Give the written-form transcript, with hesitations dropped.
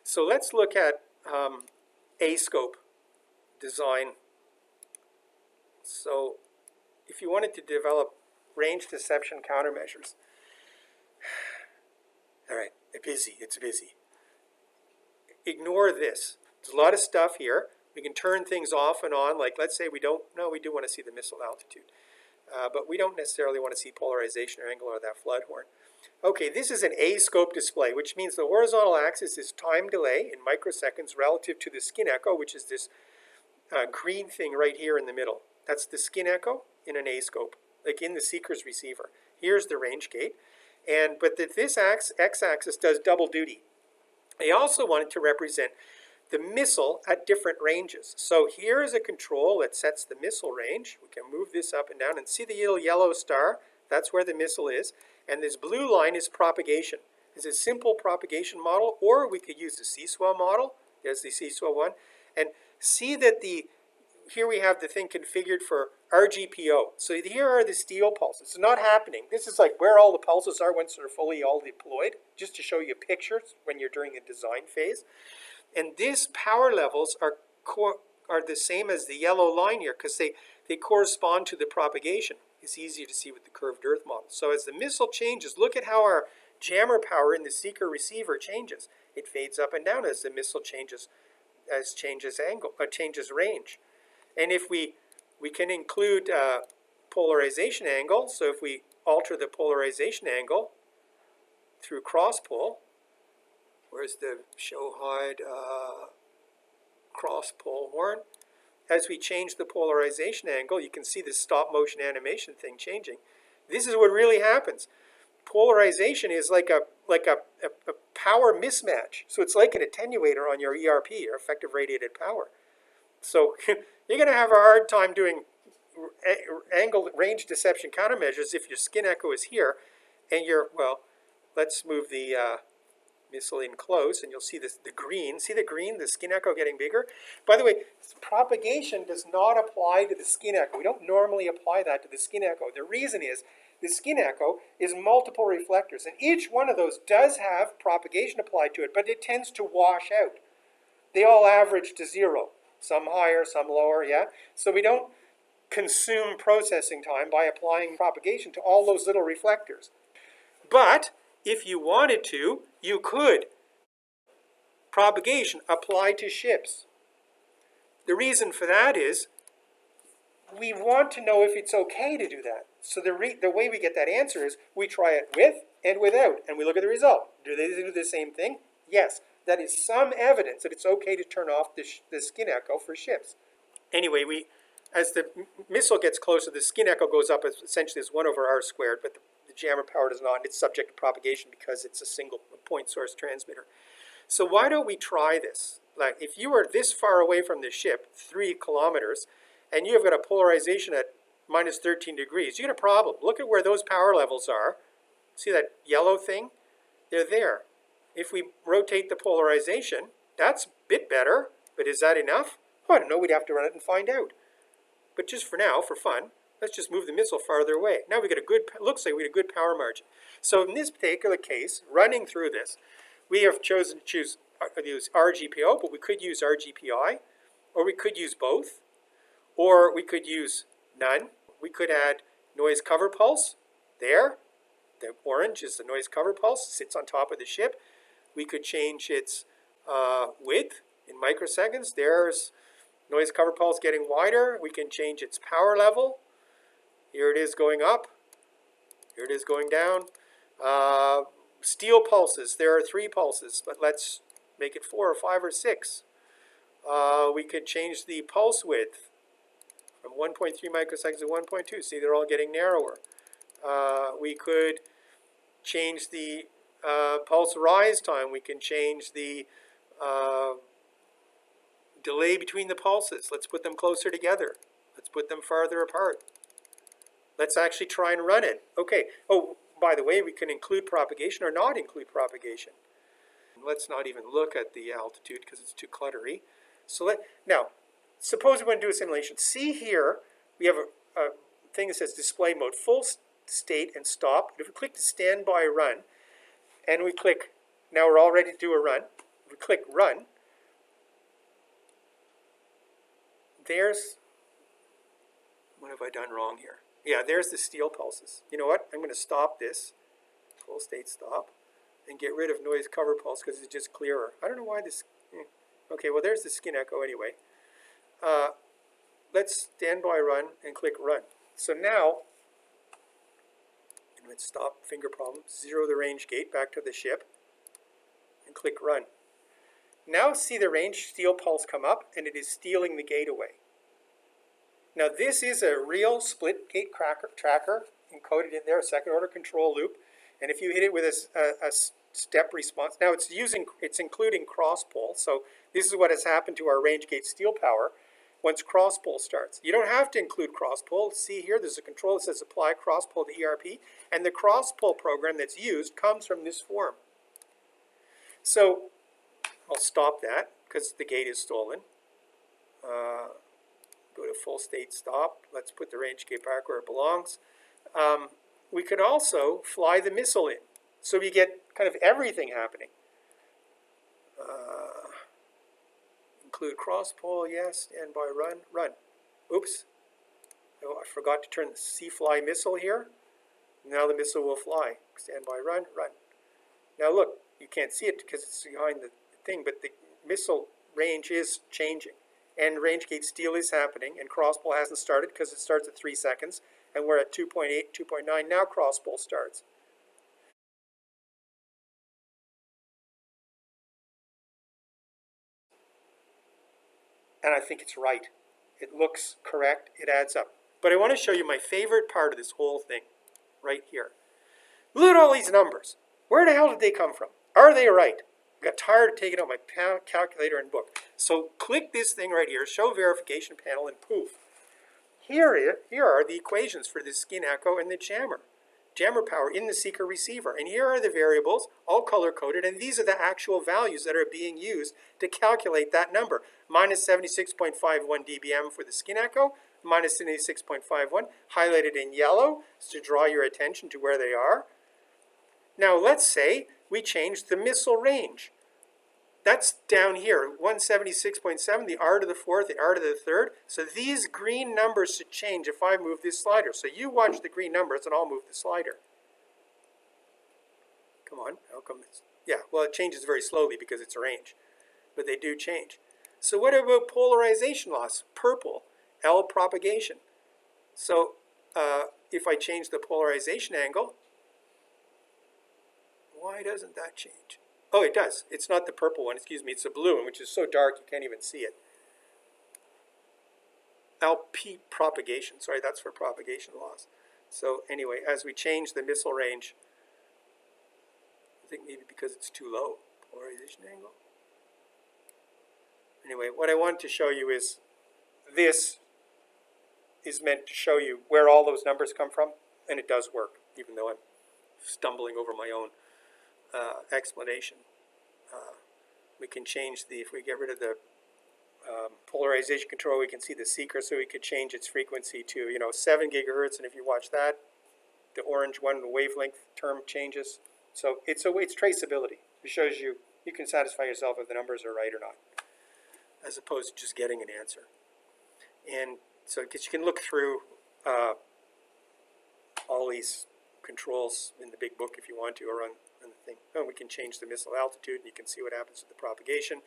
So let's look at A-scope design. So if you wanted to develop range deception countermeasures, all right, it's busy. Ignore this. There's a lot of stuff here. We can turn things off and on, like let's say we do want to see the missile altitude, but we don't necessarily want to see polarization or angle or that flood horn. Okay, this is an A-scope display, which means the horizontal axis is time delay in microseconds relative to the skin echo, which is this green thing right here in the middle. That's the skin echo in an A-scope, like in the seeker's receiver. Here's the range gate, but this x-axis does double duty. I also wanted to represent the missile at different ranges. So here is a control that sets the missile range. We can move this up and down and see the little yellow star. That's where the missile is. And this blue line is propagation. It's a simple propagation model, or we could use the C-swell model. There's the C-swell one. And see that here we have the thing configured for RGPO. So here are the steel pulses. It's not happening. This is like where all the pulses are once they're fully all deployed, just to show you pictures when you're during the design phase. And these power levels are the same as the yellow line here because they correspond to the propagation. It's easier to see with the curved earth model. So as the missile changes, look at how our jammer power in the seeker receiver changes. It fades up and down as the missile changes range. And if we can include polarization angle, so if we alter the polarization angle through Crosspol, where's the show hide Crosspol horn? As we change the polarization angle, you can see the stop motion animation thing changing. This is what really happens. Polarization is like a power mismatch. So it's like an attenuator on your ERP, your effective radiated power. So you're going to have a hard time doing angle range deception countermeasures if your skin echo is here and let's move the missile in close and you'll see the green. See the green, the skin echo getting bigger? By the way, propagation does not apply to the skin echo. We don't normally apply that to the skin echo. The reason is the skin echo is multiple reflectors, and each one of those does have propagation applied to it, but it tends to wash out. They all average to 0. Some higher, some lower, yeah? So we don't consume processing time by applying propagation to all those little reflectors. But if you wanted to, you could. Propagation apply to ships. The reason for that is we want to know if it's okay to do that. So the way we get that answer is we try it with and without, and we look at the result. Do they do the same thing? Yes. That is some evidence that it's okay to turn off the skin echo for ships. Anyway, as the missile gets closer, the skin echo goes up essentially as 1 over r squared, but the jammer power does not. It's subject to propagation because it's a single point source transmitter. So why don't we try this? Like if you are this far away from the ship, 3 kilometers, and you have got a polarization at minus 13 degrees, you get a problem. Look at where those power levels are. See that yellow thing? They're there. If we rotate the polarization, that's a bit better, but is that enough? Oh, I don't know, we'd have to run it and find out. But just for now, for fun, let's just move the missile farther away. Now we got looks like we got a good power margin. So in this particular case, running through this, we have chosen to use RGPO, but we could use RGPI, or we could use both, or we could use none. We could add noise cover pulse there. The orange is the noise cover pulse, sits on top of the ship. We could change its width in microseconds. There's noise cover pulse getting wider. We can change its power level. Here it is going up. Here it is going down. Steel pulses. There are 3 pulses, but let's make it 4 or 5 or 6. We could change the pulse width from 1.3 microseconds to 1.2. See, they're all getting narrower. We could change the pulse rise time. We can change the delay between the pulses. Let's put them closer together. Let's put them farther apart. Let's actually try and run it. Okay. Oh, by the way, we can include propagation or not include propagation. Let's not even look at the altitude because it's too cluttery. So now, suppose we want to do a simulation. See here, we have a thing that says display mode, full state and stop. If we click the standby run, and we click, now we're all ready to do a run. we click run, there's, what have I done wrong here? Yeah, there's the steel pulses. You know what? I'm going to stop this, full state stop, and get rid of noise cover pulse because it's just clearer. I don't know why this, okay, well there's the skin echo anyway. Let's standby run and click run. So now, let's stop finger problem, zero the range gate back to the ship, and click run. Now see the range steel pulse come up, and it is stealing the gate away. Now this is a real split gate tracker encoded in there, a second order control loop. And if you hit it with a step response, now it's including Crosspol. So this is what has happened to our range gate steel power once Crosspol starts. You don't have to include Crosspol. See here, there's a control that says apply Crosspol to ERP. And the Crosspol program that's used comes from this form. So I'll stop that because the gate is stolen. Go to full state stop. Let's put the range gate back where it belongs. We could also fly the missile in. So we get kind of everything happening. Include Crosspol, yes, standby run, run. Oops. Oh, I forgot to turn the C-fly missile here. Now the missile will fly. Standby run, run. Now look, you can't see it because it's behind the thing, but the missile range is changing. And range gate steal is happening, and Crosspol hasn't started because it starts at 3 seconds, and we're at 2.8, 2.9. Now Crosspol starts. And I think it's right. It looks correct. It adds up. But I want to show you my favorite part of this whole thing right here. Look at all these numbers. Where the hell did they come from? Are they right? I got tired of taking out my calculator and book. So click this thing right here, show verification panel, and poof. Here are the equations for the skin echo and the jammer. Jammer power in the seeker receiver. And here are the variables, all color-coded, and these are the actual values that are being used to calculate that number. Minus 76.51 dBm for the skin echo, minus 76.51, highlighted in yellow, to draw your attention to where they are. Now let's say we change the missile range. That's down here, 176.7, the R to the fourth, the R to the third. So these green numbers should change if I move this slider. So you watch the green numbers and I'll move the slider. Come on, how come it's, yeah, well it changes very slowly because it's a range, but they do change. So what about polarization loss? Purple, L propagation. So if I change the polarization angle, why doesn't that change? Oh, it does. It's not the purple one, excuse me, it's the blue one, which is so dark you can't even see it. LP propagation, sorry, that's for propagation loss. So anyway, as we change the missile range, I think maybe because it's too low, polarization angle. Anyway, what I want to show you is this is meant to show you where all those numbers come from, and it does work, even though I'm stumbling over my own explanation. We can change the, if we get rid of the polarization control, we can see the seeker, so we could change its frequency to, 7 gigahertz, and if you watch that, the orange one, the wavelength term changes. So it's traceability. It shows you, you can satisfy yourself if the numbers are right or not, as opposed to just getting an answer. And so, because you can look through all these controls in the big book if you want to, or on the thing. Oh, we can change the missile altitude, and you can see what happens to the propagation.